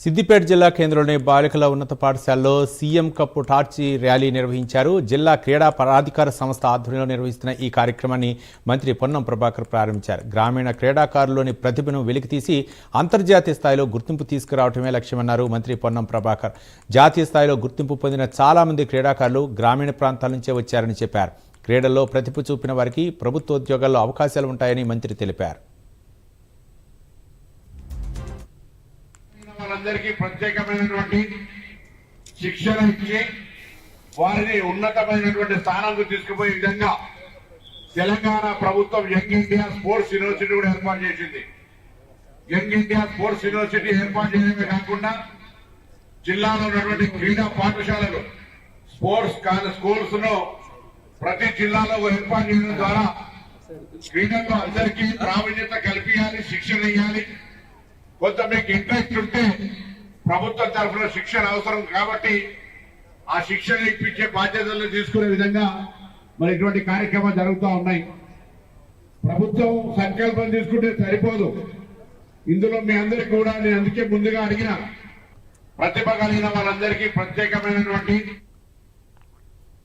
సిద్దిపేట జిల్లా కేంద్రంలోని బాలికల ఉన్నత పాఠశాలలో సీఎం కప్ టార్చి ర్యాలీ నిర్వహించారు. జిల్లా క్రీడా ప్రాధికార సంస్థ ఆధ్వర్యంలో నిర్వహిస్తున్న ఈ కార్యక్రమాన్ని మంత్రి పొన్నం ప్రభాకర్ ప్రారంభించారు. గ్రామీణ క్రీడాకారుల్లోని ప్రతిభను వెలికితీసి అంతర్జాతీయ స్థాయిలో గుర్తింపు తీసుకురావడమే లక్ష్యమన్నారు మంత్రి పొన్నం ప్రభాకర్. జాతీయ స్థాయిలో గుర్తింపు పొందిన చాలా మంది క్రీడాకారులు గ్రామీణ ప్రాంతాల నుంచే వచ్చారని చెప్పారు. క్రీడల్లో ప్రతిభ చూపిన వారికి ప్రభుత్వోద్యోగాల్లో అవకాశాలు ఉంటాయని మంత్రి తెలిపారు. వాళ్ళందరికీ ప్రత్యేకమైనటువంటి శిక్షణ ఇచ్చి వారిని ఉన్నతమైనటువంటి స్థానాలకు తీసుకుపోయే విధంగా తెలంగాణ ప్రభుత్వం యంగ్ ఇండియా స్పోర్ట్స్ యూనివర్సిటీ కూడా ఏర్పాటు చేసింది. యంగ్ ఇండియా స్పోర్ట్స్ యూనివర్సిటీ ఏర్పాటు చేయడమే కాకుండా జిల్లాలో ఉన్నటువంటి క్రీడా పాఠశాలలు స్పోర్ట్స్ స్కూల్స్ ను ప్రతి జిల్లాలో ఏర్పాటు చేయడం ద్వారా క్రీడల్లో అందరికీ ప్రావీణ్యత కల్పించాలి, శిక్షణ ఇవ్వాలి. కొంత మీకు ఇంట్రెస్ట్ ఉంటే ప్రభుత్వం తరఫున శిక్షణ అవసరం కాబట్టి ఆ శిక్షణ ఇప్పించే బాధ్యతలు తీసుకునే విధంగా మరి ఇటువంటి కార్యక్రమాలు జరుగుతూ ఉన్నాయి. ప్రభుత్వం సంకల్పం తీసుకుంటే సరిపోదు. ఇందులో మీ అందరికీ కూడా నేను అందుకే ముందుగా అడిగిన ప్రతిభ కలిగిన వాళ్ళందరికీ ప్రత్యేకమైనటువంటి